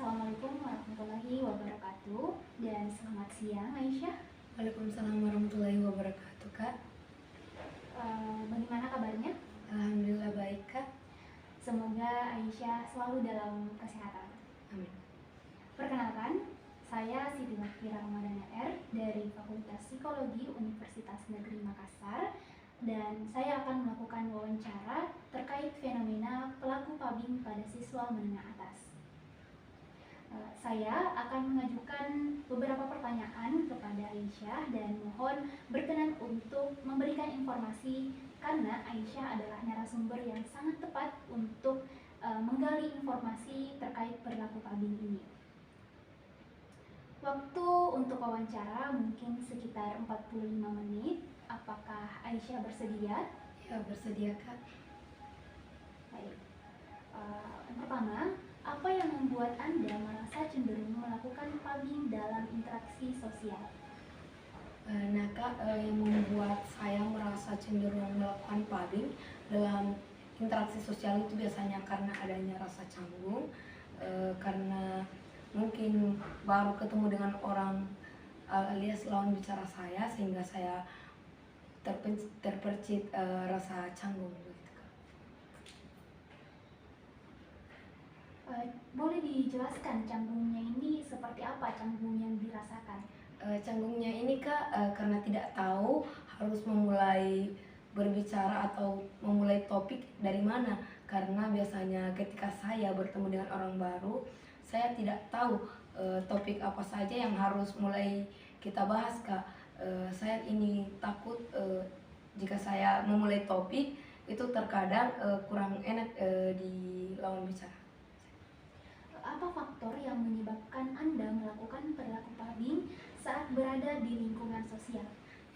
Assalamualaikum warahmatullahi wabarakatuh dan selamat siang Aisyah. Waalaikumsalam warahmatullahi wabarakatuh, Kak. Bagaimana kabarnya? Alhamdulillah baik, Kak. Semoga Aisyah selalu dalam kesehatan. Amin. Perkenalkan, saya Siti Makira Ramadana R dari Fakultas Psikologi Universitas Negeri Makassar, dan saya akan melakukan wawancara terkait fenomena pelaku pubbing pada siswa menengah atas. Saya akan mengajukan beberapa pertanyaan kepada Aisyah dan mohon berkenan untuk memberikan informasi karena Aisyah adalah narasumber yang sangat tepat untuk menggali informasi terkait perilaku pubbing ini. Waktu untuk wawancara mungkin sekitar 45 menit. Apakah Aisyah bersedia? Ya, bersedia, Kak. Baik. Yang pertama, apa yang membuat Anda merasa cenderung melakukan pubbing dalam interaksi sosial? Nah, Kak, yang membuat saya merasa cenderung melakukan pubbing dalam interaksi sosial itu biasanya karena adanya rasa canggung, karena mungkin baru ketemu dengan orang alias lawan bicara saya, sehingga saya terpercit rasa canggung gitu, Kak. Boleh dijelaskan canggungnya ini seperti apa canggung yang dirasakan? Canggungnya ini, Kak, karena tidak tahu harus memulai berbicara atau memulai topik dari mana, karena biasanya ketika saya bertemu dengan orang baru, saya tidak tahu topik apa saja yang harus mulai kita bahas, Kak. Saya ini takut jika saya memulai topik itu terkadang kurang enak di lawan bicara. Apa faktor yang menyebabkan Anda melakukan perilaku pubbing saat berada di lingkungan sosial?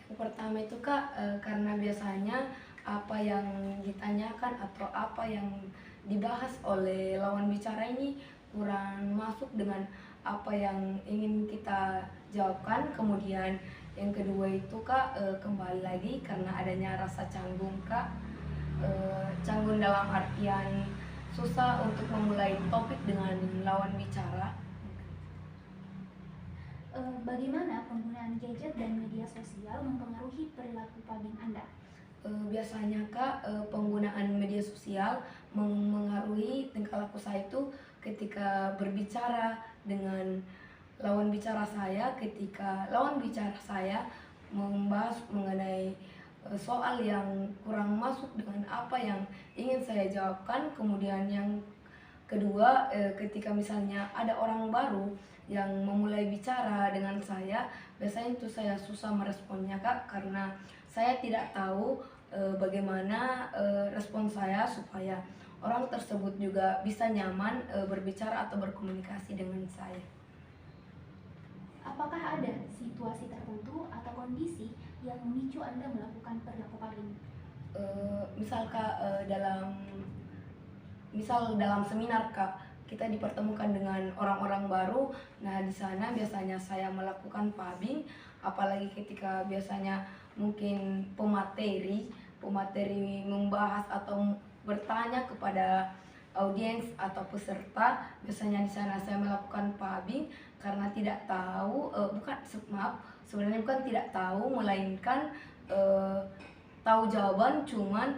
Yang pertama itu, Kak, karena biasanya apa yang ditanyakan atau apa yang dibahas oleh lawan bicara ini kurang masuk dengan apa yang ingin kita jawabkan. Kemudian yang kedua itu, Kak, kembali lagi karena adanya rasa canggung, Kak. Canggung dalam artian susah untuk memulai topik dengan lawan bicara. Bagaimana penggunaan gadget dan media sosial mempengaruhi perilaku pubbing Anda? Biasanya, Kak, penggunaan media sosial mengaruhi tingkah laku saya itu ketika berbicara dengan lawan bicara saya, ketika lawan bicara saya membahas mengenai soal yang kurang masuk dengan apa yang ingin saya jawabkan. Kemudian yang kedua, ketika misalnya ada orang baru yang memulai bicara dengan saya, biasanya itu saya susah meresponnya, Kak, karena saya tidak tahu bagaimana respon saya supaya orang tersebut juga bisa nyaman berbicara atau berkomunikasi dengan saya. Apakah ada situasi tertentu atau kondisi yang memicu Anda melakukan perilaku pubbing? Misal, Kak, dalam seminar, Kak, kita dipertemukan dengan orang-orang baru. Nah, di sana biasanya saya melakukan pubbing, apalagi ketika biasanya mungkin pemateri membahas atau bertanya kepada audiens atau peserta. Biasanya di sana saya melakukan pubbing karena tidak tahu, sebenarnya bukan tidak tahu, melainkan tahu jawaban, cuman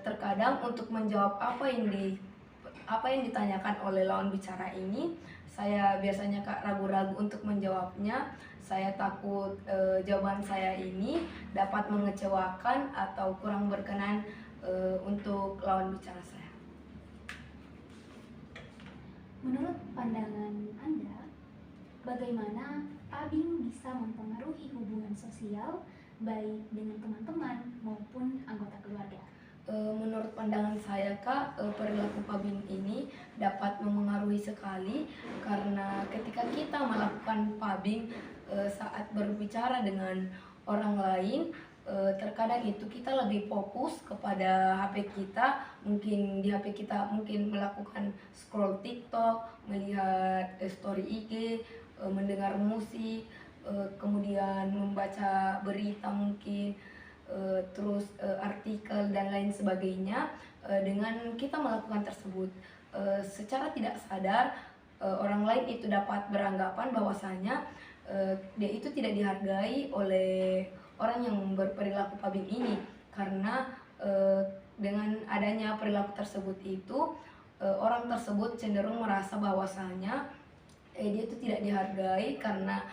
terkadang untuk menjawab apa yang ditanyakan oleh lawan bicara ini, saya biasanya, Kak, ragu-ragu untuk menjawabnya. Saya takut jawaban saya ini dapat mengecewakan atau kurang berkenan untuk lawan bicara saya. Menurut pandangan Anda, bagaimana pubbing bisa mempengaruhi hubungan sosial baik dengan teman-teman maupun anggota keluarga? Menurut pandangan saya, Kak, perilaku pubbing ini dapat memengaruhi sekali karena ketika kita melakukan pubbing saat berbicara dengan orang lain, terkadang itu kita lebih fokus kepada HP kita. Mungkin di HP kita mungkin melakukan scroll TikTok, melihat story IG, mendengar musik, kemudian membaca berita mungkin, terus artikel dan lain sebagainya. Dengan kita melakukan tersebut secara tidak sadar, orang lain itu dapat beranggapan bahwasanya dia itu tidak dihargai oleh orang yang berperilaku pabing ini, karena dengan adanya perilaku tersebut itu orang tersebut cenderung merasa bahwasanya dia itu tidak dihargai karena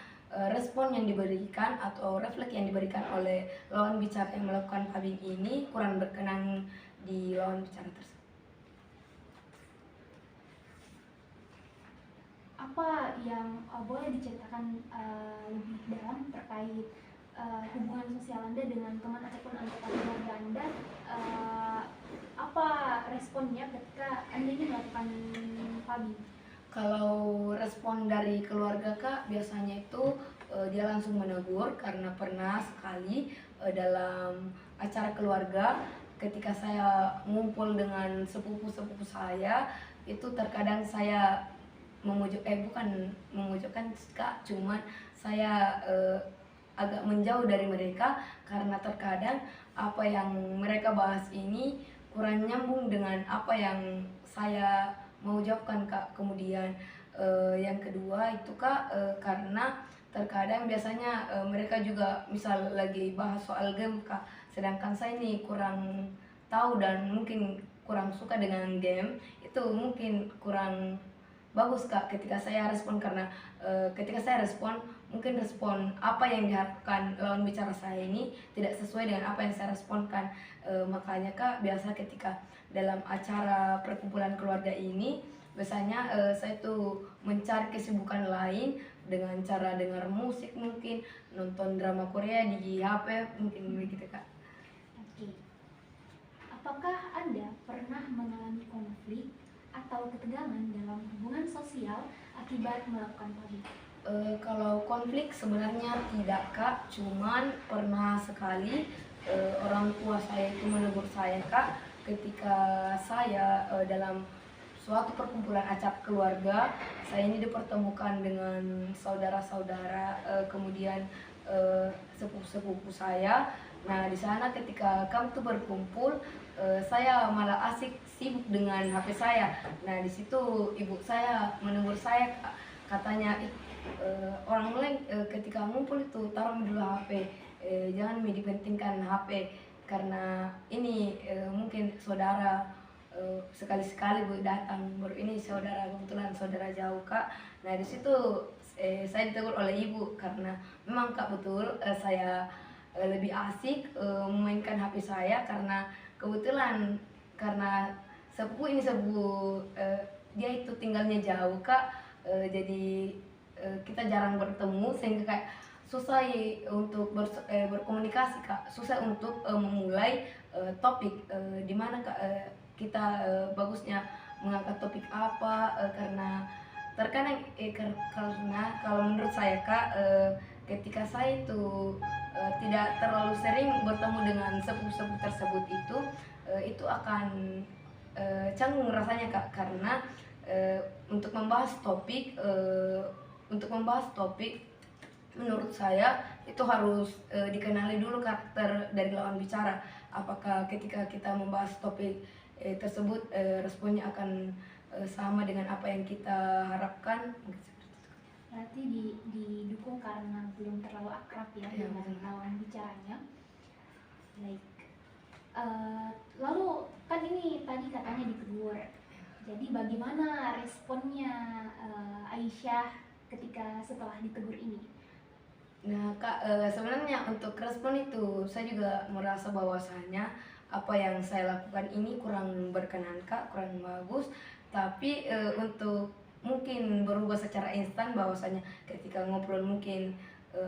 respon yang diberikan atau refleks yang diberikan oleh lawan bicara yang melakukan pabing ini kurang berkenan di lawan bicara tersebut. Apa yang boleh diceritakan lebih dalam terkait hubungan sosial Anda dengan teman ataupun anggota keluarga Anda? Apa responnya ketika Anda ini melakukan pabing? Kalau respon dari keluarga Kak, biasanya itu dia langsung menegur, karena pernah sekali dalam acara keluarga ketika saya ngumpul dengan sepupu-sepupu saya, itu terkadang saya bukan memojokkan Kak, cuman saya agak menjauh dari mereka karena terkadang apa yang mereka bahas ini kurang nyambung dengan apa yang saya mau ucapkan Kak. Kemudian yang kedua itu Kak, karena terkadang biasanya mereka juga misal lagi bahas soal game Kak, sedangkan saya ini kurang tahu dan mungkin kurang suka dengan game, itu mungkin kurang bagus Kak ketika saya respon, karena ketika saya respon mungkin respon apa yang diharapkan lawan bicara saya ini tidak sesuai dengan apa yang saya responkan. Makanya Kak, biasa ketika dalam acara perkumpulan keluarga ini biasanya saya tuh mencari kesibukan lain dengan cara dengar musik, mungkin nonton drama Korea di HP, mungkin begitu Kak. Oke. Apakah Anda pernah mengalami konflik atau ketegangan dalam hubungan sosial akibat melakukan pabing? Kalau konflik sebenarnya tidak Kak, cuman pernah sekali orang tua saya itu menegur saya Kak ketika saya dalam suatu perkumpulan acara keluarga. Saya ini dipertemukan dengan saudara-saudara, kemudian sepupu-sepupu saya. Nah, di sana ketika kami tuh berkumpul, saya malah asik sibuk dengan HP saya. Nah, di situ ibu saya menegur saya, katanya orang lain ketika ngumpul itu taruh dulu HP, jangan dipentingkan HP, karena ini mungkin saudara sekali-sekali datang, baru ini saudara kebetulan saudara jauh Kak. Nah, di situ saya ditegur oleh ibu karena memang Kak betul saya lebih asik memainkan HP saya, karena kebetulan karena sepupu ini dia itu tinggalnya jauh Kak, jadi kita jarang bertemu sehingga kayak susah untuk berkomunikasi Kak, susah untuk memulai topik di mana Kak kita bagusnya mengangkat topik apa, karena terkadang karena kalau menurut saya Kak, ketika saya itu tidak terlalu sering bertemu dengan sepupu-sepupu tersebut itu akan canggung rasanya Kak, karena untuk membahas topik menurut saya itu harus dikenali dulu karakter dari lawan bicara. Apakah ketika kita membahas topik tersebut responnya akan sama dengan apa yang kita harapkan? Berarti didukung karena belum terlalu akrab ya dengan lawan bicaranya. Baik. Lalu kan ini tadi katanya ditegur. Jadi bagaimana responnya Aisyah ketika setelah ditegur ini? Nah Kak, sebenarnya untuk respon itu saya juga merasa bahwasanya apa yang saya lakukan ini kurang berkenan Kak, kurang bagus. Tapi untuk mungkin berubah secara instan, bahwasanya ketika ngobrol mungkin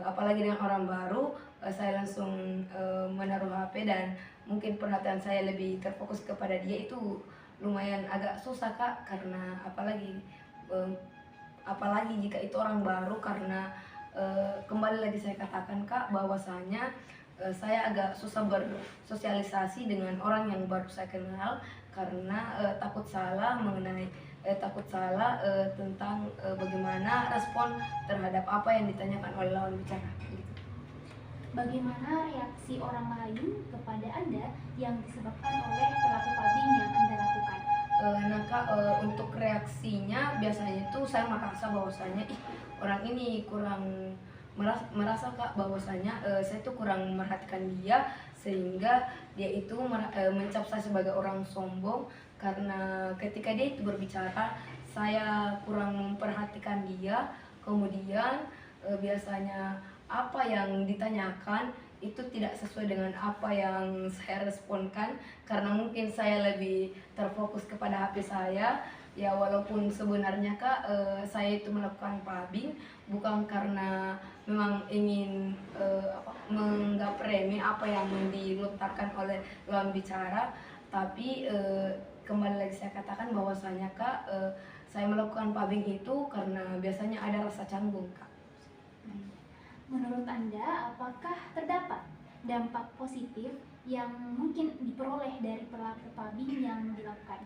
apalagi dengan orang baru, saya langsung menaruh HP dan mungkin perhatian saya lebih terfokus kepada dia, itu lumayan agak susah Kak, karena apalagi jika itu orang baru, karena kembali lagi saya katakan Kak bahwasanya saya agak susah bersosialisasi dengan orang yang baru saya kenal, karena takut salah tentang bagaimana respon terhadap apa yang ditanyakan oleh lawan bicara. Bagaimana reaksi orang lain kepada Anda yang disebabkan oleh perilaku pabing yang Anda lakukan? Nah Kak, untuk reaksinya biasanya itu saya merasa bahwasanya orang ini kurang merasa Kak bahwasanya saya itu kurang merhatikan dia, sehingga dia itu mencap saya sebagai orang sombong karena ketika dia itu berbicara saya kurang memperhatikan dia. Kemudian biasanya apa yang ditanyakan itu tidak sesuai dengan apa yang saya responkan, karena mungkin saya lebih terfokus kepada HP saya. Ya walaupun sebenarnya Kak, saya itu melakukan pubbing bukan karena memang ingin menganggap remeh apa yang dilontarkan oleh lawan bicara, tapi kembali lagi saya katakan bahwasanya Kak, saya melakukan pubbing itu karena biasanya ada rasa canggung Kak. Menurut Anda, apakah terdapat dampak positif yang mungkin diperoleh dari perilaku pubbing yang dilakukan?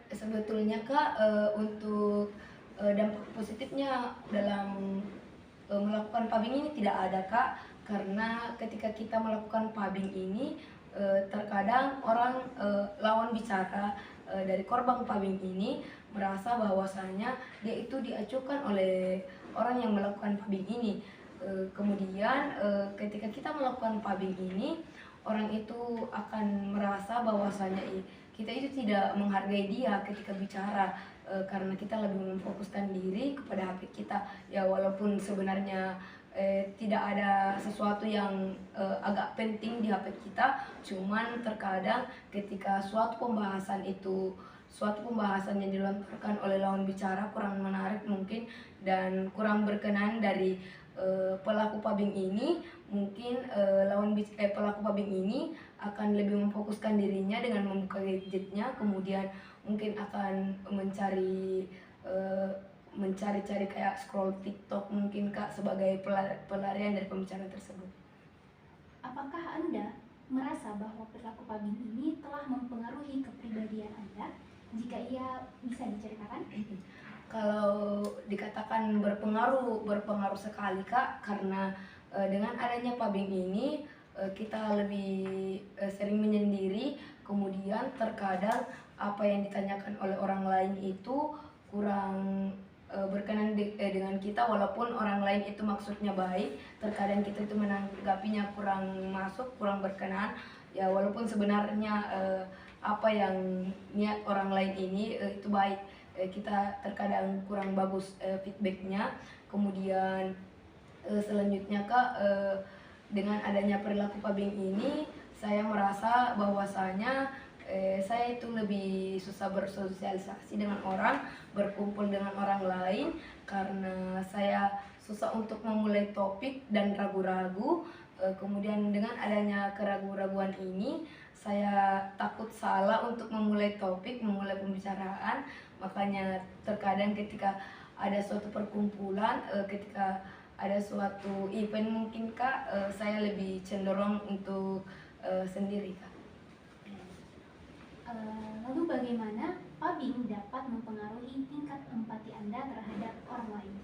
Sebetulnya Kak, untuk dampak positifnya dalam melakukan pubbing ini tidak ada Kak, karena ketika kita melakukan pubbing ini terkadang orang lawan bicara dari korban pubbing ini merasa bahwasanya dia itu diacuhkan oleh orang yang melakukan pubbing ini. Kemudian ketika kita melakukan pubbing ini, orang itu akan merasa bahwasanya kita itu tidak menghargai dia ketika bicara, karena kita lebih memfokuskan diri kepada HP kita. Ya walaupun sebenarnya tidak ada sesuatu yang agak penting di HP kita, cuman terkadang ketika suatu pembahasan yang dilontarkan oleh lawan bicara kurang menarik mungkin dan kurang berkenan dari pelaku pubbing ini, mungkin pelaku pubbing ini akan lebih memfokuskan dirinya dengan membuka gadgetnya, kemudian mungkin akan mencari-cari kayak scroll TikTok mungkin Kak, sebagai pelarian dari pembicaraan tersebut. Apakah Anda merasa bahwa perilaku pubbing ini telah mempengaruhi kepribadian Anda? Jika iya, bisa diceritakan? Kalau dikatakan berpengaruh sekali Kak, karena dengan adanya pubbing ini kita lebih sering menyendiri, kemudian terkadang apa yang ditanyakan oleh orang lain itu kurang berkenan dengan kita, walaupun orang lain itu maksudnya baik, terkadang kita itu menanggapinya kurang masuk, kurang berkenan. Ya walaupun sebenarnya apa yang niat orang lain ini itu baik, kita terkadang kurang bagus feedbacknya. Kemudian selanjutnya Kak, dengan adanya perilaku pubbing ini saya merasa bahwasanya saya itu lebih susah bersosialisasi dengan orang, berkumpul dengan orang lain, karena saya susah untuk memulai topik dan ragu-ragu. Kemudian dengan adanya keraguan-raguan ini saya takut salah untuk memulai topik, memulai pembicaraan. Makanya terkadang ketika ada suatu perkumpulan, ketika ada suatu event mungkin Kak, saya lebih cenderung untuk sendiri Kak. Lalu bagaimana pubbing dapat mempengaruhi tingkat empati Anda terhadap orang lain?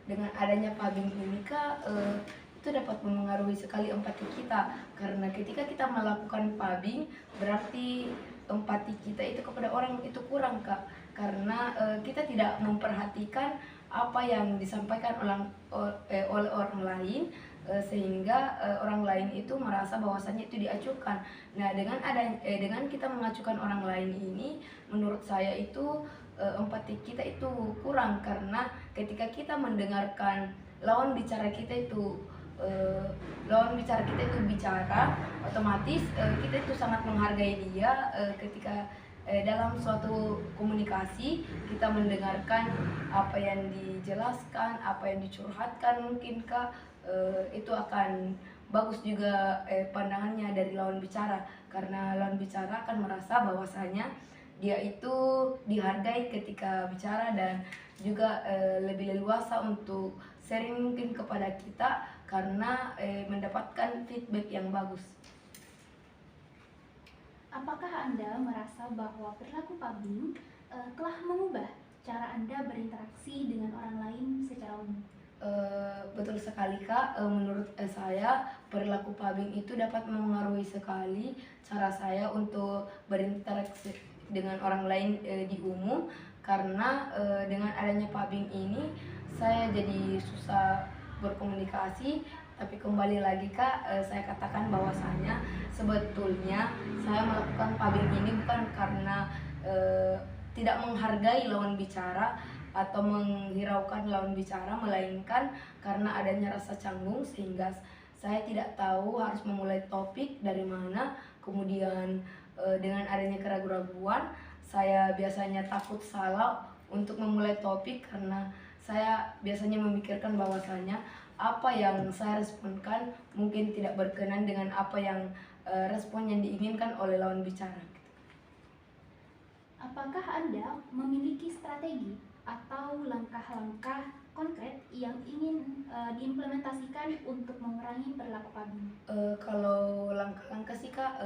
Dengan adanya pubbing ini Kak, itu dapat memengaruhi sekali empati kita, karena ketika kita melakukan pubbing berarti empati kita itu kepada orang itu kurang Kak, karena kita tidak memperhatikan apa yang disampaikan oleh orang lain, sehingga orang lain itu merasa bahwasannya itu diacuhkan. Nah dengan kita mengacuhkan orang lain ini, menurut saya itu empati kita itu kurang, karena ketika kita mendengarkan lawan bicara kita itu bicara, otomatis kita itu sangat menghargai dia. Ketika dalam suatu komunikasi kita mendengarkan apa yang dijelaskan, apa yang dicurhatkan mungkin Kak, itu akan bagus juga pandangannya dari lawan bicara, karena lawan bicara akan merasa bahwasanya dia itu dihargai ketika bicara, dan juga lebih leluasa untuk sharing mungkin kepada kita karena mendapatkan feedback yang bagus. Apakah Anda merasa bahwa perilaku pubbing telah mengubah cara Anda berinteraksi dengan orang lain secara umum? Betul sekali Kak, menurut saya perilaku pubbing itu dapat mempengaruhi sekali cara saya untuk dengan orang lain di umum, karena dengan adanya pubbing ini saya jadi susah berkomunikasi. Tapi kembali lagi Kak, saya katakan bahwasanya sebetulnya saya melakukan pubbing ini bukan karena tidak menghargai lawan bicara atau menghiraukan lawan bicara, melainkan karena adanya rasa canggung sehingga saya tidak tahu harus memulai topik dari mana. Kemudian dengan adanya keraguan-raguan, saya biasanya takut salah untuk memulai topik karena saya biasanya memikirkan bahwasanya apa yang saya responkan mungkin tidak berkenan dengan apa yang respon yang diinginkan oleh lawan bicara. Apakah Anda memiliki strategi atau langkah-langkah konkret yang ingin diimplementasikan untuk mengurangi perilaku pubbing? Kalau langkah-langkah sih Kak,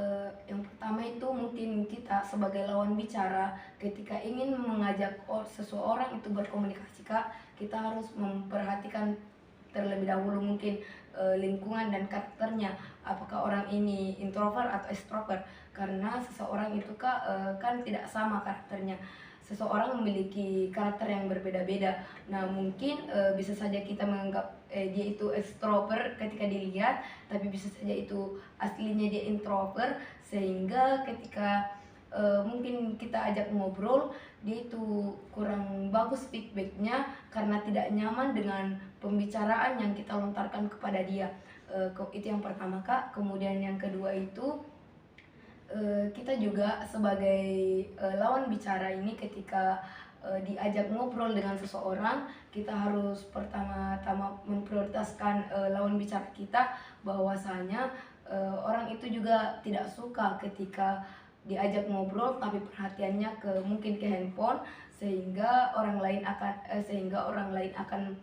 yang pertama itu mungkin kita sebagai lawan bicara ketika ingin mengajak seseorang itu berkomunikasi Kak, kita harus memperhatikan terlebih dahulu mungkin lingkungan dan karakternya, apakah orang ini introvert atau extrovert, karena seseorang itu Kak kan tidak sama karakternya. Seseorang memiliki karakter yang berbeda-beda. Nah mungkin bisa saja kita menganggap dia itu extrovert ketika dilihat, tapi bisa saja itu aslinya dia introvert, sehingga ketika mungkin kita ajak ngobrol dia itu kurang bagus feedbacknya karena tidak nyaman dengan pembicaraan yang kita lontarkan kepada dia. Itu yang pertama Kak. Kemudian yang kedua itu kita juga sebagai lawan bicara ini ketika diajak ngobrol dengan seseorang, kita harus pertama-tama memprioritaskan lawan bicara kita, bahwasanya orang itu juga tidak suka ketika diajak ngobrol tapi perhatiannya mungkin ke handphone, sehingga orang lain akan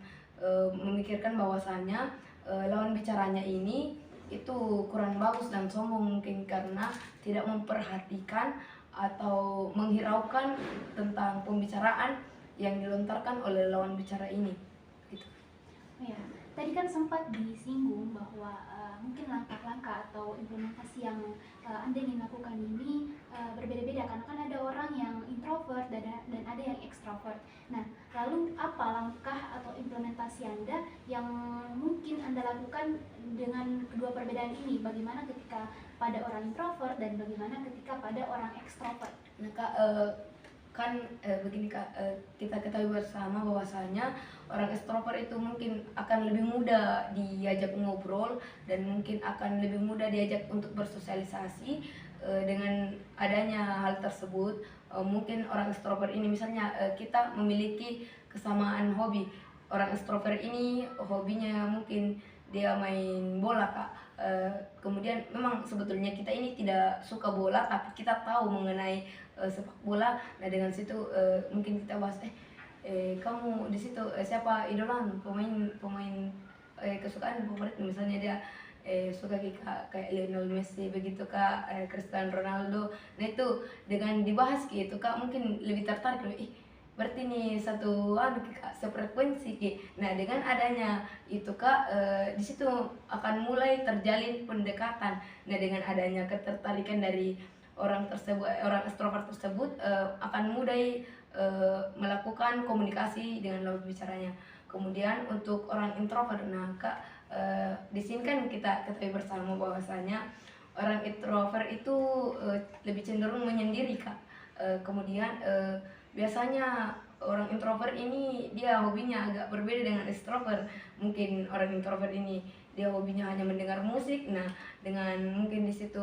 memikirkan bahwasanya lawan bicaranya ini itu kurang bagus dan sombong, mungkin karena tidak memperhatikan atau menghiraukan tentang pembicaraan yang dilontarkan oleh lawan bicara ini gitu. Ya, tadi kan sempat disinggung bahwa mungkin langkah-langkah atau implementasi yang Anda ingin lakukan ini berbeda-beda karena kan ada orang yang introvert dan ada yang extrovert. Nah, lalu apa langkah atau implementasi Anda yang mungkin Anda lakukan dengan kedua perbedaan ini? Bagaimana ketika pada orang introvert dan bagaimana ketika pada orang extrovert? Nah Kak, begini Kak, kita ketahui bersama bahwasanya orang extrovert itu mungkin akan lebih mudah diajak ngobrol dan mungkin akan lebih mudah diajak untuk bersosialisasi. Dengan adanya hal tersebut, mungkin orang extrovert ini misalnya kita memiliki kesamaan hobi. Orang extrovert ini hobinya mungkin dia main bola Kak. Kemudian memang sebetulnya kita ini tidak suka bola tapi kita tahu mengenai sepak bola. Nah dengan situ mungkin kita bahas kamu di situ siapa idola pemain kesukaan favorit, misalnya dia suka kayak Lionel Messi begitu Kak, Cristiano Ronaldo. Nah itu dengan dibahas gitu Kak mungkin lebih tertarik, berarti nih satu Kak, sefrekuensi Ki. Nah dengan adanya itu Kak di situ akan mulai terjalin pendekatan. Nah dengan adanya ketertarikan dari orang extrovert tersebut akan mudah melakukan komunikasi dengan lawan bicaranya. Kemudian untuk orang introvert, nah Kak di sini kan kita ketahui bersama bahwasanya orang introvert itu lebih cenderung menyendiri Kak. Kemudian biasanya orang introvert ini dia hobinya agak berbeda dengan extrovert. Mungkin orang introvert ini dia hobinya hanya mendengar musik. Nah dengan mungkin di situ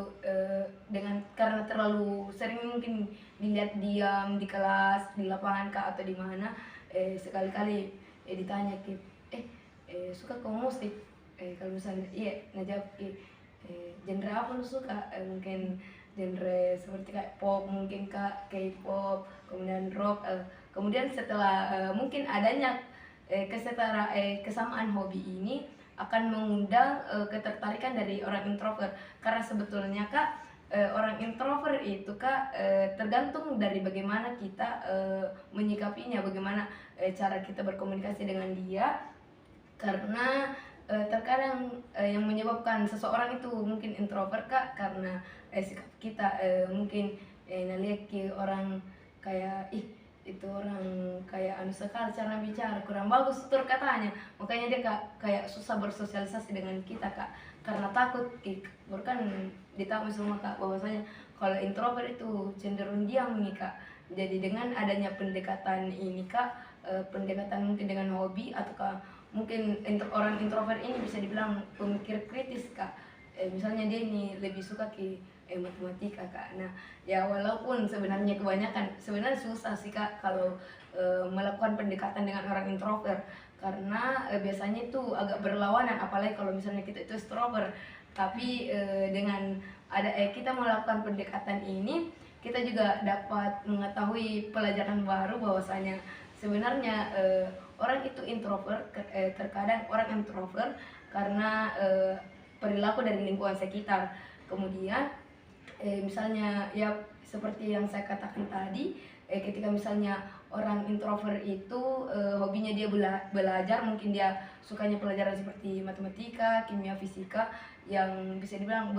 dengan karena terlalu sering mungkin dilihat diam di kelas, di lapangan Kak atau di mana, sekali-kali ditanya suka kamu musik, kalau misalnya iya ngajak genre apa lu suka, mungkin genre seperti kayak pop mungkin Kak, K-pop, kemudian rock. Kemudian setelah mungkin adanya kesamaan hobi ini akan mengundang ketertarikan dari orang introvert, karena sebetulnya Kak orang introvert itu Kak tergantung dari bagaimana kita menyikapinya, bagaimana cara kita berkomunikasi dengan dia. Karena terkadang yang menyebabkan seseorang itu mungkin introvert Kak karena sikap kita mungkin nah lihat ke orang kayak ih itu orang kayak anu sekali cara bicara kurang bagus tutur katanya, makanya dia kayak susah bersosialisasi dengan kita kak, karena takut kan ditahu semua kak bahwasanya kalau introvert itu cenderung diam nih kak. Jadi dengan adanya pendekatan ini kak, pendekatan mungkin dengan hobi ataukah mungkin orang introvert ini bisa dibilang pemikir kritis kak. Misalnya dia ini lebih suka ke matematika kak. Nah ya walaupun sebenarnya kebanyakan sebenarnya susah sih kak kalau melakukan pendekatan dengan orang introvert, karena biasanya itu agak berlawanan apalagi kalau misalnya kita itu extrovert. Tapi dengan ada kita melakukan pendekatan ini, kita juga dapat mengetahui pelajaran baru bahwasanya sebenarnya orang itu introvert, terkadang orang introvert karena perilaku dari lingkungan sekitar. Kemudian misalnya ya seperti yang saya katakan tadi, ketika misalnya orang introvert itu hobinya dia belajar, mungkin dia sukanya pelajaran seperti matematika, kimia, fisika yang bisa dibilang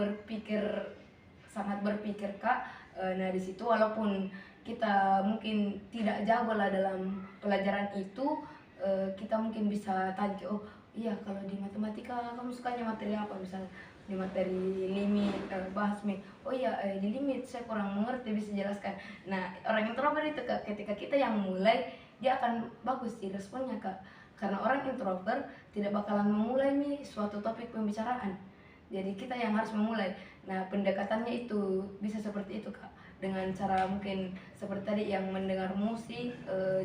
sangat berpikir kak. Nah di situ walaupun kita mungkin tidak jago lah dalam pelajaran itu, kita mungkin bisa tanya oh iya kalau di matematika kamu sukanya materi apa, misalnya di materi limit, bahas oh iya di limit saya kurang mengerti, bisa jelaskan. Nah orang introvert itu kak, ketika kita yang mulai dia akan bagus sih responnya kak, karena orang introvert tidak bakalan memulai nih suatu topik pembicaraan, jadi kita yang harus memulai. Nah pendekatannya itu bisa seperti itu kak, dengan cara mungkin seperti tadi yang mendengar musik,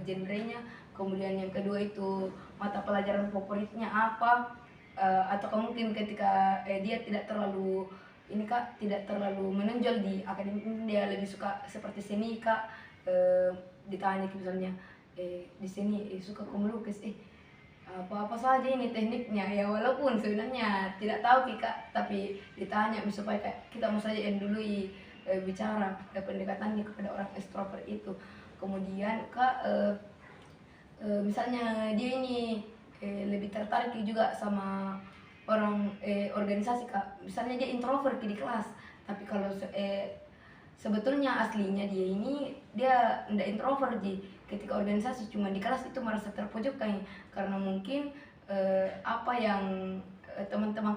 genrenya, kemudian yang kedua itu mata pelajaran favoritnya apa, atau mungkin ketika dia tidak terlalu ini kak, tidak terlalu menonjol di akademik, dia lebih suka seperti seni kak. Ditanya misalnya di sini suka kamu melukis, apa saja ini tekniknya, ya walaupun sebenarnya tidak tahu kak, tapi ditanya supaya kita mau saja yang dulu bicara pendekatannya kepada orang extrovert itu. Kemudian kak misalnya dia ini lebih tertarik juga sama orang organisasi kak, misalnya dia introvert di kelas, tapi kalau sebetulnya aslinya dia tidak introvert ketika organisasi, cuma di kelas itu merasa terpojok karena mungkin apa yang teman-teman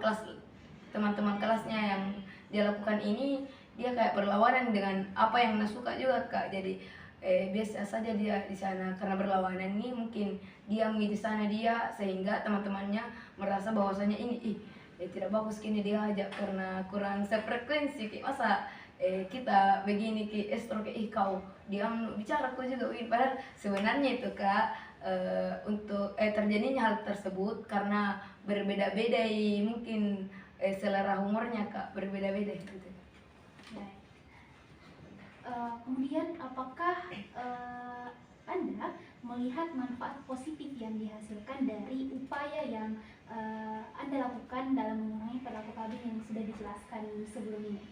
kelasnya yang dia lakukan ini, dia kayak berlawanan dengan apa yang dia suka juga kak. Jadi biasa saja dia di sana karena berlawanan ini, mungkin diam di sana dia, sehingga teman-temannya merasa bahwasanya ini tidak bagus kini dia ajak karena kurang sefrekuensi. Masa kita begini estro kau diam bicara kau juga padahal sebenarnya itu kak untuk terjadinya hal tersebut karena berbeda-beda mungkin selera humornya kak, berbeda-beda gitu. Kemudian apakah Anda melihat manfaat positif yang dihasilkan dari upaya yang Anda lakukan dalam mengurangi perilaku kabin yang sudah dijelaskan sebelum ini?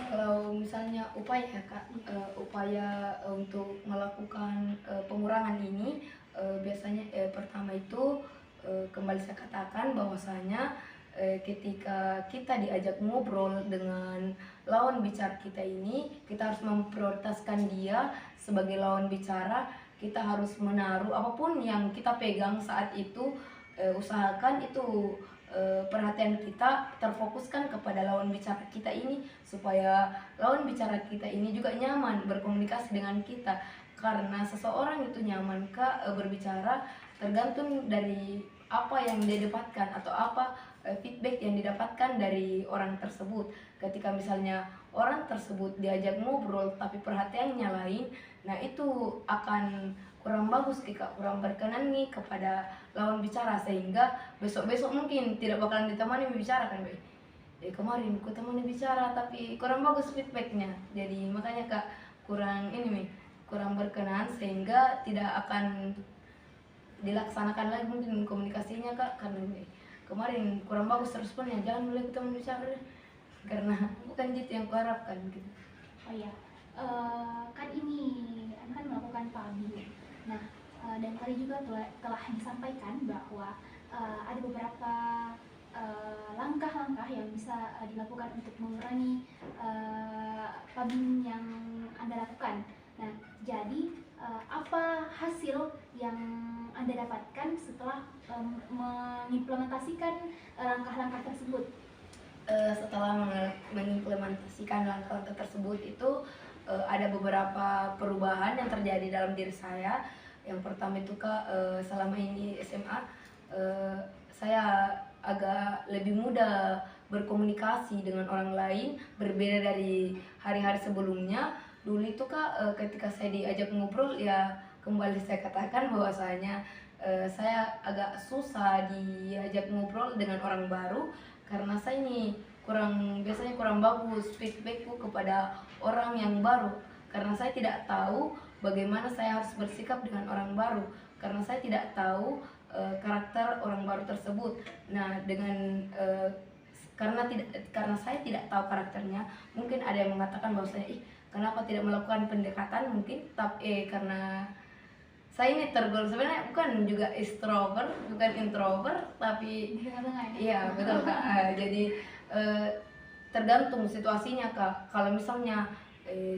Kalau misalnya upaya kak, upaya untuk melakukan pengurangan ini, biasanya pertama itu kembali saya katakan bahwasanya ketika kita diajak ngobrol dengan lawan bicara kita ini, kita harus memprioritaskan dia sebagai lawan bicara. Kita harus menaruh apapun yang kita pegang saat itu, usahakan itu perhatian kita terfokuskan kepada lawan bicara kita ini, supaya lawan bicara kita ini juga nyaman berkomunikasi dengan kita. Karena seseorang itu nyaman kak berbicara tergantung dari apa yang dia dapatkan atau apa feedback yang didapatkan dari orang tersebut. Ketika misalnya orang tersebut diajak ngobrol tapi perhatiannya lain, nah itu akan kurang bagus kak, kurang berkenan nih kepada lawan bicara, sehingga besok-besok mungkin tidak bakalan ditemani bicara kan kemarin ku temani bicara tapi kurang bagus feedbacknya, jadi makanya kak kurang kurang berkenan, sehingga tidak akan dilaksanakan lagi mungkin komunikasinya kak, karena kemarin kurang bagus responnya, jangan mulai kita bicara karena bukan gitu yang kuharapkan gitu. Oh iya, kan ini Anda kan melakukan PABI. Nah dan tadi juga telah disampaikan bahwa ada beberapa langkah-langkah yang bisa dilakukan untuk mengurangi pubbing yang Anda lakukan. Nah, jadi apa hasil yang Anda dapatkan setelah mengimplementasikan langkah-langkah tersebut? Setelah mengimplementasikan langkah-langkah tersebut itu ada beberapa perubahan yang terjadi dalam diri saya. Yang pertama itu Kak, selama ini SMA saya agak lebih mudah berkomunikasi dengan orang lain, berbeda dari hari-hari sebelumnya. Dulu itu Kak, ketika saya diajak ngobrol ya kembali saya katakan bahwasanya saya agak susah diajak ngobrol dengan orang baru karena saya ini biasanya kurang bagus feedbackku kepada orang yang baru, karena saya tidak tahu bagaimana saya harus bersikap dengan orang baru, karena saya tidak tahu karakter orang baru tersebut. Nah, karena saya tidak tahu karakternya, mungkin ada yang mengatakan bahwasanya kenapa tidak melakukan pendekatan, mungkin tapi karena saya ini tergolong sebenarnya bukan juga extrovert, bukan introvert, tapi iya betul Kak. Jadi tergantung situasinya Kak. Kalau misalnya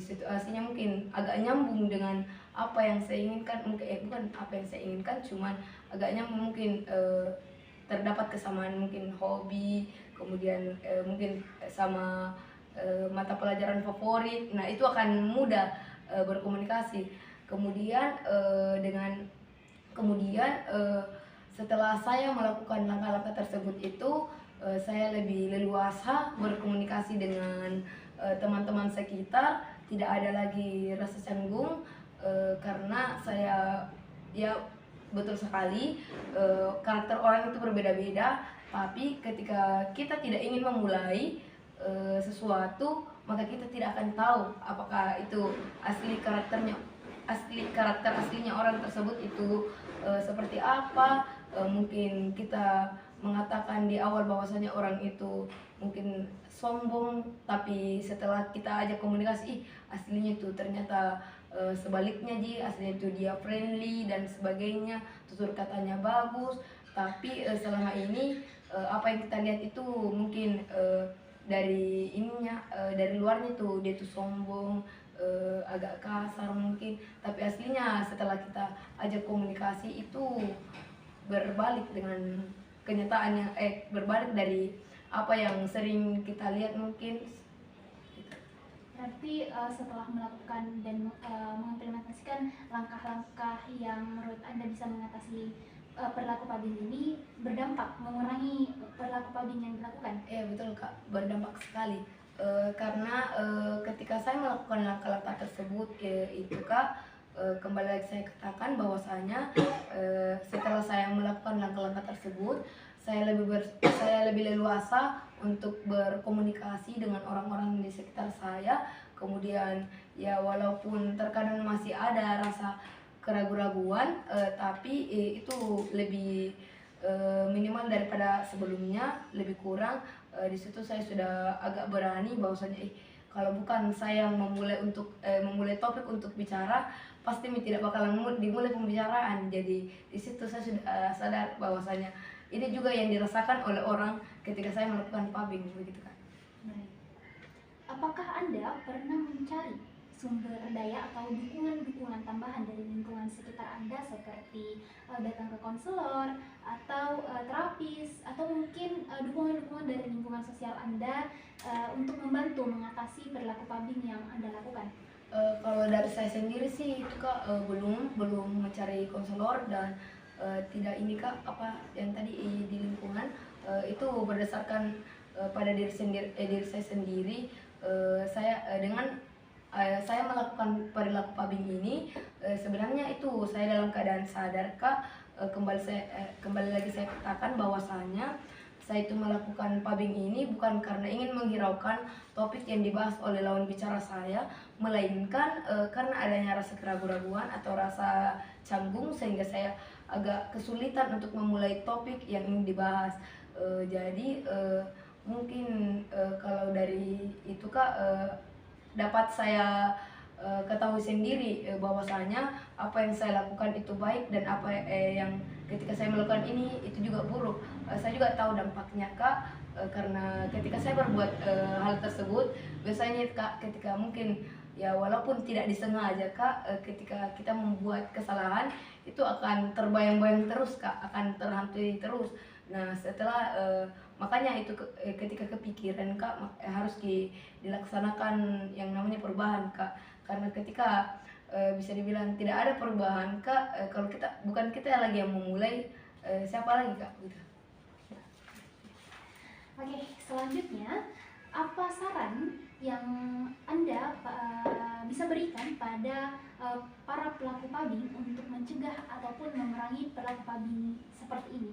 situasinya mungkin agak nyambung dengan apa yang saya inginkan, mungkin bukan apa yang saya inginkan, cuman agak nyambung, mungkin terdapat kesamaan mungkin hobi, kemudian mungkin sama mata pelajaran favorit. Nah, itu akan mudah berkomunikasi. Kemudian setelah saya melakukan langkah-langkah tersebut itu saya lebih leluasa berkomunikasi dengan teman-teman sekitar, tidak ada lagi rasa canggung karena saya ya betul sekali karakter orang itu berbeda-beda, tapi ketika kita tidak ingin memulai sesuatu, maka kita tidak akan tahu apakah itu karakter aslinya orang tersebut itu seperti apa. Mungkin kita mengatakan di awal bahwasanya orang itu mungkin sombong, tapi setelah kita ajak komunikasi, aslinya itu ternyata sebaliknya aslinya itu dia friendly dan sebagainya, tutur katanya bagus. Tapi selama ini apa yang kita lihat itu mungkin dari luarnya tuh dia tuh sombong, agak kasar mungkin, tapi aslinya setelah kita ajak komunikasi itu berbalik dengan kenyataannya, berbalik dari apa yang sering kita lihat mungkin. Berarti setelah melakukan dan mengimplementasikan langkah-langkah yang menurut Anda bisa mengatasi perilaku pubbing ini, berdampak mengurangi perilaku pubbing yang dilakukan? Betul Kak, berdampak sekali. Karena ketika saya melakukan langkah-langkah tersebut itu Kak, kembali lagi saya katakan bahwasanya setelah saya melakukan langkah-langkah tersebut, saya lebih leluasa untuk berkomunikasi dengan orang-orang di sekitar saya. Kemudian ya walaupun terkadang masih ada rasa keraguan-raguan, tapi itu lebih minimal daripada sebelumnya, lebih kurang. Di situ saya sudah agak berani bahwasanya kalau bukan saya yang memulai topik untuk bicara, pasti tidak bakalan dimulai pembicaraan. Jadi di situ saya sudah sadar bahwasanya ini juga yang dirasakan oleh orang ketika saya melakukan pubbing, begitu kan. Apakah Anda pernah mencari sumber daya atau dukungan-dukungan tambahan dari lingkungan sekitar Anda, seperti datang ke konselor atau terapis, atau mungkin dukungan-dukungan dari lingkungan sosial Anda untuk membantu mengatasi perilaku pubbing yang Anda lakukan? Kalau dari saya sendiri sih itu Kak, belum mencari konselor, dan tidak ini Kak, apa yang tadi di lingkungan itu berdasarkan pada diri saya sendiri. Saya melakukan perilaku pubbing ini sebenarnya itu saya dalam keadaan sadar Kak. Kembali lagi saya katakan bahwasanya saya itu melakukan pubbing ini bukan karena ingin menghiraukan topik yang dibahas oleh lawan bicara saya, melainkan karena adanya rasa keraguan-raguan atau rasa canggung, sehingga saya agak kesulitan untuk memulai topik yang ingin dibahas. Jadi mungkin kalau dari itu Kak, dapat saya ketahui sendiri bahwasanya apa yang saya lakukan itu baik dan apa yang ketika saya melakukan ini itu juga buruk. Saya juga tahu dampaknya Kak, karena ketika saya berbuat hal tersebut biasanya Kak, ketika mungkin ya walaupun tidak disengaja Kak, ketika kita membuat kesalahan itu akan terbayang-bayang terus Kak, akan terhantui terus. Nah setelah makanya itu ketika kepikiran Kak harus dilaksanakan yang namanya perubahan Kak, karena ketika bisa dibilang tidak ada perubahan Kak, kalau kita bukan kita lagi yang memulai, siapa lagi Kak gitu. Oke, selanjutnya apa saran yang Anda bisa berikan pada para pelaku pubbing untuk mencegah ataupun memerangi perilaku pubbing seperti ini?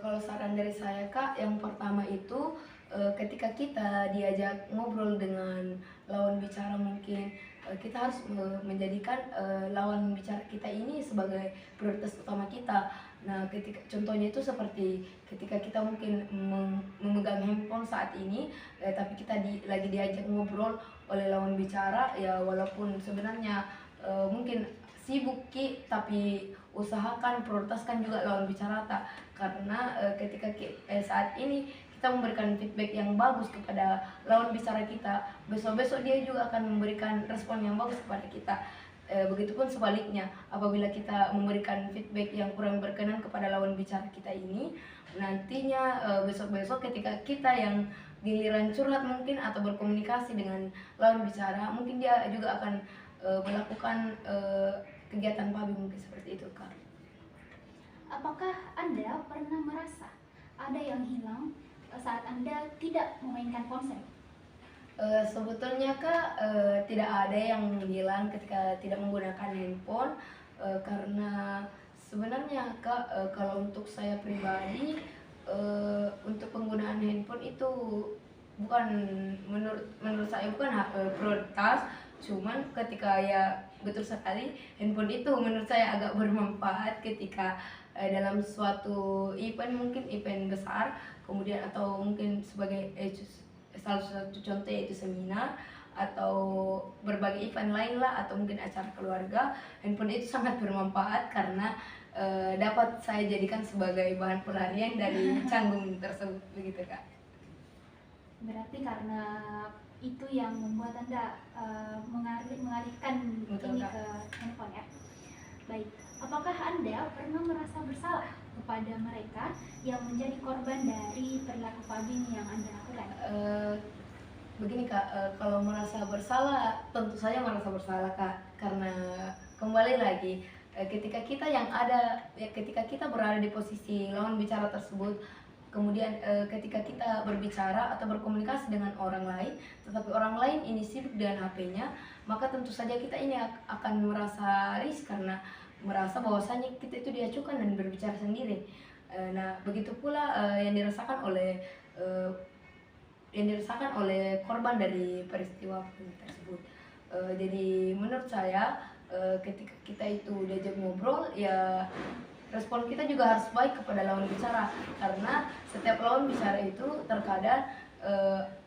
Kalau saran dari saya Kak, yang pertama itu ketika kita diajak ngobrol dengan lawan bicara mungkin kita harus menjadikan lawan bicara kita ini sebagai prioritas utama kita. Nah, ketika contohnya itu seperti ketika kita mungkin memegang handphone saat ini, tapi kita lagi diajak ngobrol oleh lawan bicara, ya walaupun sebenarnya mungkin sibuk Ki, tapi usahakan prioritaskan juga lawan bicara tak, karena ketika saat ini kita memberikan feedback yang bagus kepada lawan bicara kita, besok-besok dia juga akan memberikan respon yang bagus kepada kita. Begitupun sebaliknya, apabila kita memberikan feedback yang kurang berkenan kepada lawan bicara kita ini, nantinya besok-besok ketika kita yang giliran curhat mungkin atau berkomunikasi dengan lawan bicara, mungkin dia juga akan melakukan kegiatan pubbing mungkin seperti itu Kak. Apakah Anda pernah merasa ada yang hilang saat Anda tidak memainkan ponsel? Sebetulnya Kak, tidak ada yang hilang ketika tidak menggunakan handphone, karena sebenarnya Kak, kalau untuk saya pribadi, untuk penggunaan handphone itu bukan menurut saya bukan prioritas, cuman ketika ya betul sekali handphone itu menurut saya agak bermanfaat ketika dalam suatu event, mungkin event besar, kemudian atau mungkin sebagai salah satu contoh yaitu seminar atau berbagai event lain lah, atau mungkin acara keluarga, handphone itu sangat bermanfaat karena dapat saya jadikan sebagai bahan pelarian dari canggung tersebut begitu Kak. Berarti karena itu yang membuat Anda mengalihkan Betul, ini Kak. ke handphone ya. Baik, apakah Anda pernah merasa bersalah kepada mereka yang menjadi korban dari perilaku pubbing yang Anda lakukan? Begini Kak, kalau merasa bersalah, tentu saja merasa bersalah Kak, karena kembali lagi ketika kita yang ada, ya ketika kita berada di posisi lawan bicara tersebut, kemudian ketika kita berbicara atau berkomunikasi dengan orang lain, tetapi orang lain ini sibuk dengan HP-nya, maka tentu saja kita ini akan merasa risih karena merasa bahwasanya kita itu diacuhkan dan berbicara sendiri. Nah, begitu pula yang dirasakan oleh korban dari peristiwa tersebut. Jadi menurut saya ketika kita itu diajak ngobrol, ya respon kita juga harus baik kepada lawan bicara, karena setiap lawan bicara itu terkadang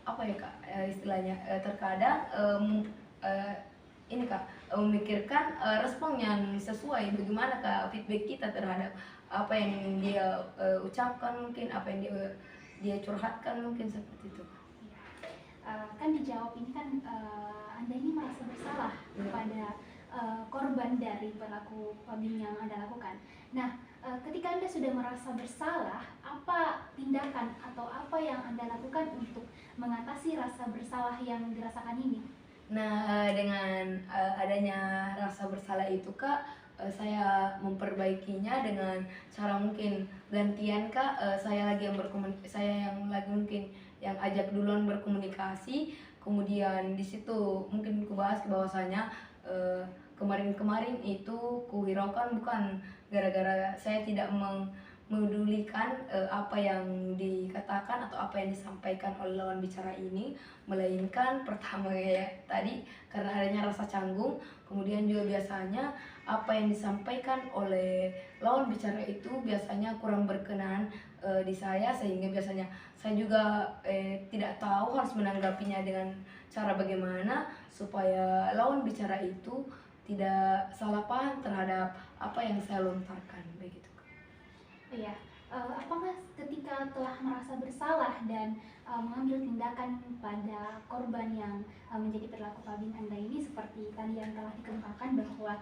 apa ya Kak, istilahnya terkadang ini Kak, memikirkan respon yang sesuai bagaimana Kak feedback kita terhadap apa yang dia ucapkan, mungkin apa yang dia curhatkan, mungkin seperti itu. Kan dijawab ini kan Anda ini merasa bersalah kepada korban dari perilaku pubbing yang Anda lakukan. Nah, ketika Anda sudah merasa bersalah, apa tindakan atau apa yang Anda lakukan untuk mengatasi rasa bersalah yang dirasakan ini? Nah, dengan adanya rasa bersalah itu Kak, saya memperbaikinya dengan cara mungkin gantian Kak, saya yang lagi mungkin yang ajak duluan berkomunikasi, kemudian di situ mungkin kubahas bahwasanya kemarin-kemarin itu kuhiraukan bukan gara-gara saya tidak memedulikan apa yang dikatakan atau apa yang disampaikan oleh lawan bicara ini, melainkan pertama ya tadi karena adanya rasa canggung, kemudian juga biasanya apa yang disampaikan oleh lawan bicara itu biasanya kurang berkenan di saya, sehingga biasanya saya juga tidak tahu harus menanggapinya dengan cara bagaimana supaya lawan bicara itu tidak salah paham terhadap apa yang saya lontarkan begitu. Iya, apakah ketika telah merasa bersalah dan mengambil tindakan pada korban yang menjadi perilaku pabing Anda ini, seperti tadi yang telah dikemukakan bahwa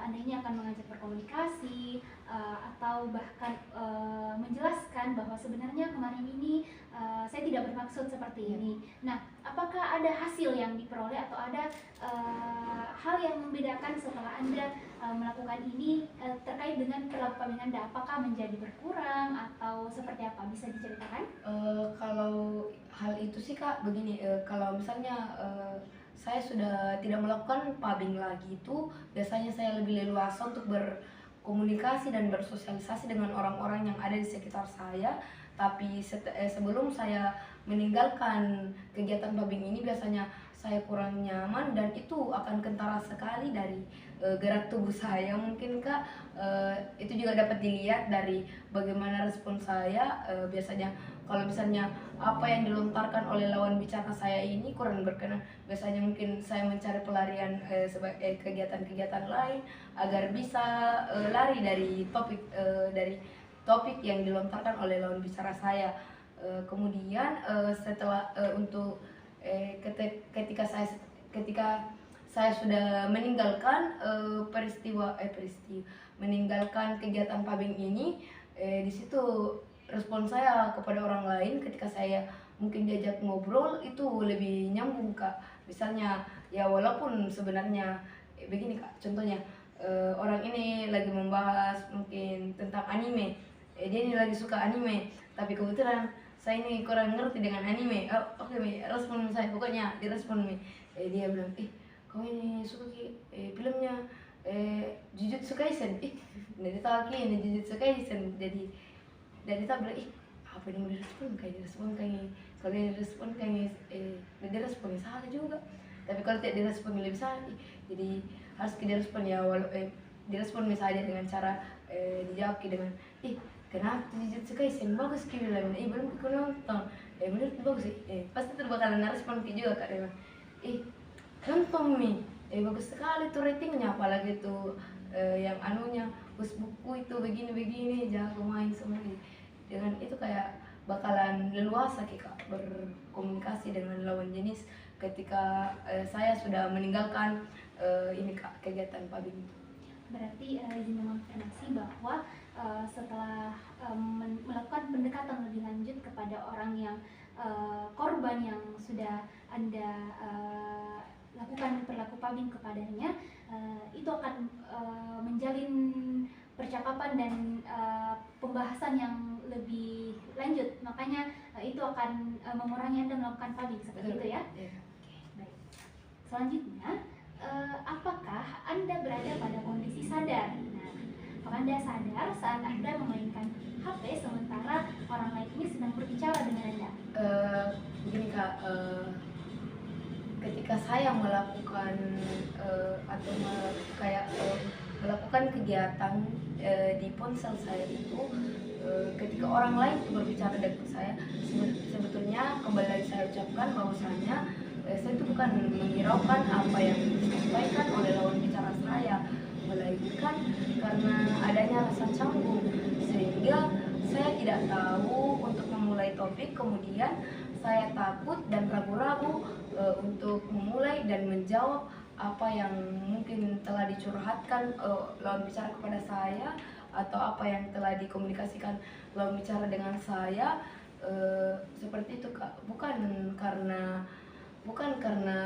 Anda ini akan mengajak berkomunikasi atau bahkan menjelaskan bahwa sebenarnya kemarin ini saya tidak bermaksud seperti ini. Nah, apakah ada hasil yang diperoleh atau ada hal yang membedakan setelah Anda melakukan ini terkait dengan perilaku pabing Anda? Apakah menjadi berkurang atau seperti apa? Bisa diceritakan? Kalau hal itu sih Kak begini, kalau misalnya saya sudah tidak melakukan pabing lagi, itu biasanya saya lebih leluasa untuk berkomunikasi dan bersosialisasi dengan orang-orang yang ada di sekitar saya. Tapi sebelum saya meninggalkan kegiatan pabing ini, biasanya saya kurang nyaman dan itu akan kentara sekali dari gerak tubuh saya mungkin Kak. Itu juga dapat dilihat dari bagaimana respon saya. Biasanya kalau misalnya apa yang dilontarkan oleh lawan bicara saya ini kurang berkenan, biasanya mungkin saya mencari pelarian sebagai kegiatan-kegiatan lain agar bisa lari dari topik yang dilontarkan oleh lawan bicara saya. Kemudian setelah untuk ketika saya sudah meninggalkan meninggalkan kegiatan pabing ini, di situ respon saya kepada orang lain ketika saya mungkin diajak ngobrol itu lebih nyambung Kak. Misalnya ya walaupun sebenarnya begini Kak, contohnya orang ini lagi membahas mungkin tentang anime, dia ini lagi suka anime, tapi kebetulan saya ini kurang ngerti dengan anime. Oke, respon saya pokoknya direspon dia bilang, kamu ini suka filmnya Jujutsu Kaisen, dari tahu ini Jujutsu Kaisen, jadi dari tahu bilang, apa yang mau direspon kalau direspon direspon salah juga, tapi kalau tidak direspon lebih salah. Jadi harus direspon ya, direspon misalnya dengan cara dijawab dengan kenapa Jujutsu Kaisen bagus, kita bilang belum aku nonton, menurut bagus pasti tuh bakalan respon juga Kak, dia nonton bagus sekali tuh ratingnya, apalagi tuh yang anunya buku itu begini jago main semua. Dengan itu kayak bakalan leluasa Kak berkomunikasi dengan lawan jenis ketika saya sudah meninggalkan ini Kak kegiatan pabing. Berarti izin mengonfirmasi bahwa setelah melakukan pendekatan lebih lanjut kepada orang yang korban yang sudah Anda lakukan perilaku pabing kepadanya, itu akan menjalin percakapan dan pembahasan yang lebih lanjut, makanya itu akan mengurangi Anda melakukan pabing seperti itu ya? Yeah. Oke, baik. Selanjutnya, apakah Anda berada pada kondisi sadar? Nah, apakah Anda sadar saat Anda memainkan HP sementara orang lain ini sedang berbicara dengan Anda? Begini Kak, ketika saya melakukan atau melakukan kegiatan di ponsel saya itu, ketika orang lain berbicara dengan saya, sebetulnya kembali lagi saya ucapkan bahwasanya saya itu bukan menghiraukan apa yang disampaikan oleh lawan bicara saya, melainkan karena adanya rasa canggung sehingga saya tidak tahu untuk memulai topik, kemudian saya takut dan ragu-ragu untuk memulai dan menjawab apa yang mungkin telah dicurhatkan lawan bicara kepada saya, atau apa yang telah dikomunikasikan lawan bicara dengan saya. Seperti itu Kak, bukan karena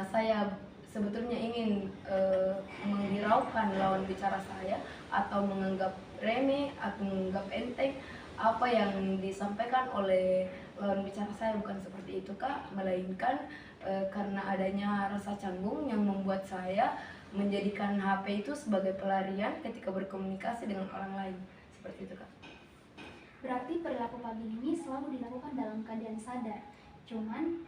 saya sebetulnya ingin menghiraukan lawan bicara saya atau menganggap remeh atau menganggap enteng apa yang disampaikan oleh lawan bicara saya, bukan seperti itu Kak, melainkan karena adanya rasa canggung yang membuat saya menjadikan HP itu sebagai pelarian ketika berkomunikasi dengan orang lain, seperti itu Kak. Berarti perilaku pagi ini selalu dilakukan dalam keadaan sadar, cuman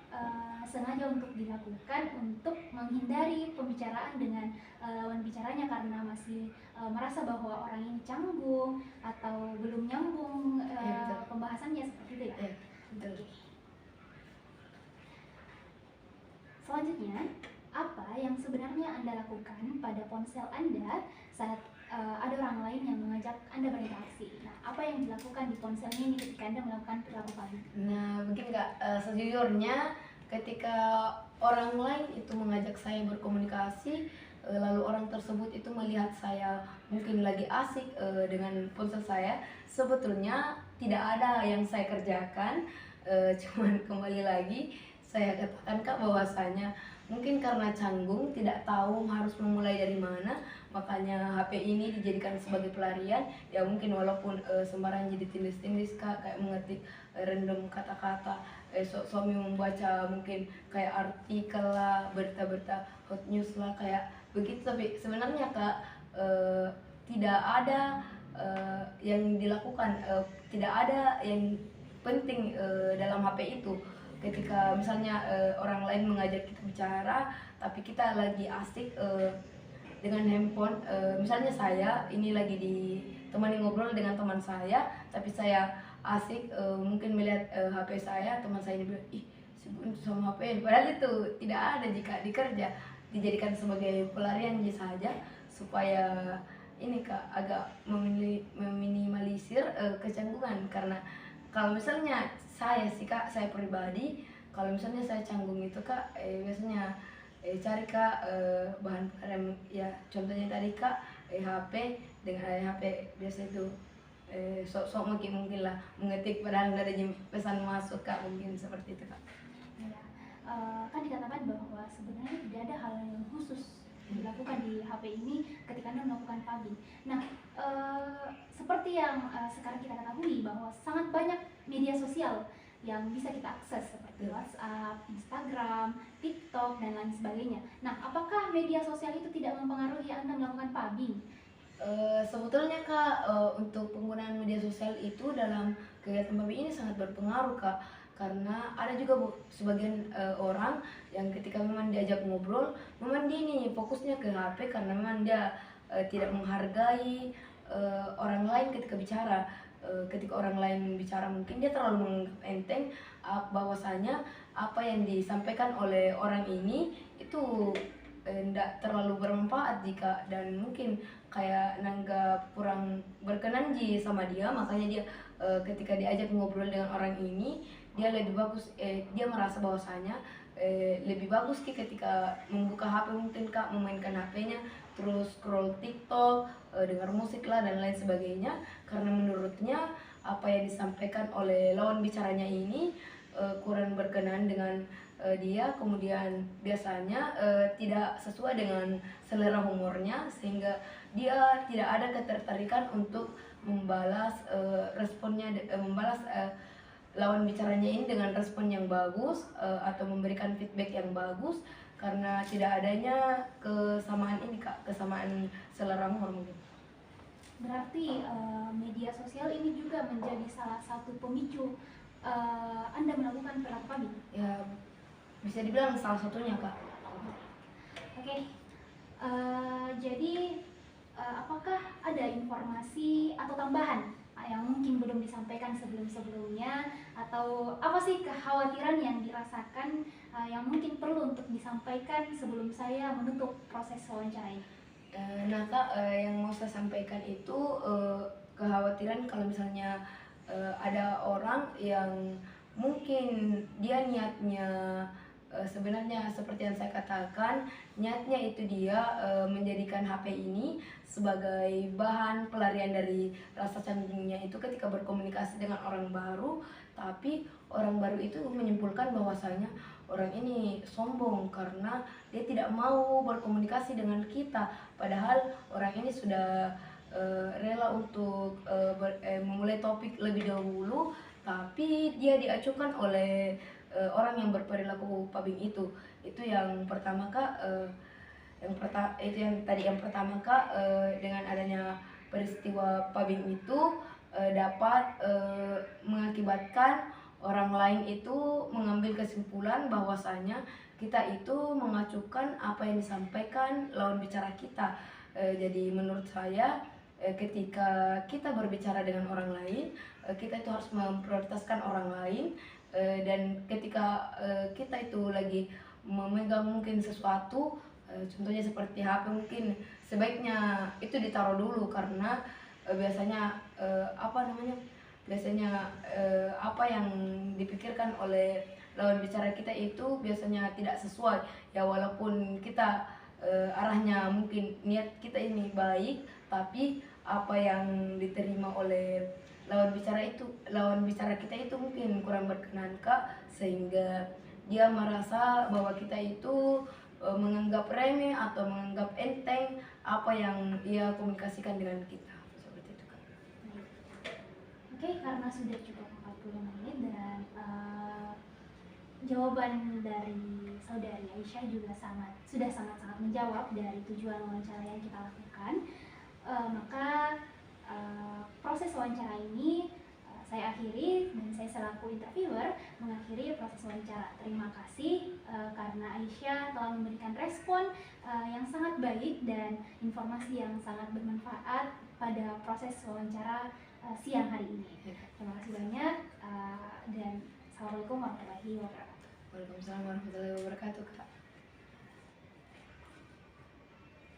sengaja untuk dilakukan untuk menghindari pembicaraan dengan lawan bicaranya karena masih merasa bahwa orang ini canggung atau belum nyambung Ya betul. pembahasannya, seperti itu ya. Ya betul. Oke. Selanjutnya, apa yang sebenarnya Anda lakukan pada ponsel Anda saat ada orang lain yang mengajak Anda berinteraksi? Nah, apa yang dilakukan di ponselnya ini ketika Anda melakukan perilaku pagi? Nah, begini Kak, sejujurnya ketika orang lain itu mengajak saya berkomunikasi, lalu orang tersebut itu melihat saya mungkin lagi asik dengan ponsel saya, sebetulnya tidak ada yang saya kerjakan, cuman kembali lagi saya katakan Kak bahwasanya mungkin karena canggung tidak tahu harus memulai dari mana, makanya HP ini dijadikan sebagai pelarian. Ya mungkin walaupun sembarang jadi tindis-tindis Kak, kayak mengetik random kata-kata, suami membaca mungkin kayak artikel lah, berita-berita hot news lah kayak begitu. Tapi sebenarnya Kak, tidak ada yang dilakukan, tidak ada yang penting dalam HP itu. Ketika misalnya orang lain mengajak kita bicara tapi kita lagi asik dengan handphone, misalnya saya ini lagi ditemani ngobrol dengan teman saya tapi saya asik mungkin melihat HP saya, teman saya ini bilang, ih sibuk sama HP, padahal itu tidak ada jika dikerja, dijadikan sebagai pelarian saja supaya ini Kak agak meminimalisir kecanggungan. Karena kalau misalnya saya sih Kak, saya pribadi kalau misalnya saya canggung itu Kak, biasanya cari Kak bahan rem ya, contohnya tadi Kak HP, dengan HP biasa itu sok-sok mungkin lah mengetik padahal nggak ada pesan masuk Kak, mungkin seperti itu Kak. Ya, kan dikatakan bahwa sebenarnya tidak ada hal yang khusus dilakukan di HP ini ketika Anda melakukan pagi. Nah, seperti yang sekarang kita ketahui bahwa sangat banyak media sosial yang bisa kita akses seperti WhatsApp, Instagram, TikTok, dan lain sebagainya. Nah, apakah media sosial itu tidak mempengaruhi Anda melakukan pagi? Sebetulnya Kak, untuk penggunaan media sosial itu dalam kegiatan pagi ini sangat berpengaruh Kak, karena ada juga sebagian orang yang ketika memang diajak ngobrol, memang dia ini fokusnya ke HP karena memang dia tidak menghargai orang lain ketika bicara. Ketika orang lain bicara mungkin dia terlalu menganggap enteng bahwasanya apa yang disampaikan oleh orang ini itu tidak terlalu bermanfaat jika, dan mungkin kayak nanggap kurang berkenan sama dia, makanya dia ketika diajak ngobrol dengan orang ini dia lebih bagus, dia merasa bahwasanya lebih bagus ketika membuka HP mungkin Kak, memainkan HP-nya terus scroll TikTok, dengar musik lah dan lain sebagainya, karena menurutnya apa yang disampaikan oleh lawan bicaranya ini kurang berkenan dengan dia, kemudian biasanya tidak sesuai dengan selera humornya, sehingga dia tidak ada ketertarikan untuk membalas responnya, membalas lawan bicaranya ini dengan respon yang bagus atau memberikan feedback yang bagus, karena tidak adanya kesamaan ini Kak, kesamaan selera humor mungkin. Berarti media sosial ini juga menjadi salah satu pemicu Anda melakukan perilaku pagi? Ya bisa dibilang salah satunya Kak. Oke. Jadi apakah ada informasi atau tambahan yang mungkin belum disampaikan sebelum-sebelumnya, atau apa sih kekhawatiran yang dirasakan yang mungkin perlu untuk disampaikan sebelum saya menutup proses wawancara ini? Nah Kak, yang mau saya sampaikan itu kekhawatiran kalau misalnya ada orang yang mungkin dia niatnya sebenarnya seperti yang saya katakan, niatnya itu dia menjadikan HP ini sebagai bahan pelarian dari rasa canggungnya itu ketika berkomunikasi dengan orang baru, tapi orang baru itu menyimpulkan bahwasanya orang ini sombong karena dia tidak mau berkomunikasi dengan kita, padahal orang ini sudah rela untuk memulai topik lebih dahulu, tapi dia diacuhkan oleh orang yang berperilaku pabing itu. Itu yang pertama Kak. Itu yang tadi yang pertama Kak, dengan adanya peristiwa pabing itu dapat mengakibatkan orang lain itu mengambil kesimpulan bahwasanya kita itu mengacukan apa yang disampaikan lawan bicara kita. Jadi menurut saya ketika kita berbicara dengan orang lain, kita itu harus memprioritaskan orang lain, dan ketika kita itu lagi memegang mungkin sesuatu, contohnya seperti HP, mungkin sebaiknya itu ditaruh dulu karena biasanya apa yang dipikirkan oleh lawan bicara kita itu biasanya tidak sesuai ya, walaupun kita arahnya mungkin niat kita ini baik, tapi apa yang diterima oleh lawan bicara kita itu mungkin kurang berkenan Kak, sehingga dia merasa bahwa kita itu menganggap remeh atau menganggap enteng apa yang ia komunikasikan dengan kita, seperti itu Kak. Oke, karena sudah cukup 40 menit dan jawaban dari saudari Aisyah juga sudah sangat-sangat menjawab dari tujuan wawancara yang kita lakukan, maka proses wawancara ini saya akhiri, dan saya selaku interviewer mengakhiri proses wawancara. Terima kasih karena Aisyah telah memberikan respon yang sangat baik dan informasi yang sangat bermanfaat pada proses wawancara siang hari ini. Terima kasih banyak dan Assalamualaikum warahmatullahi wabarakatuh. Waalaikumsalam warahmatullahi wabarakatuh Kak.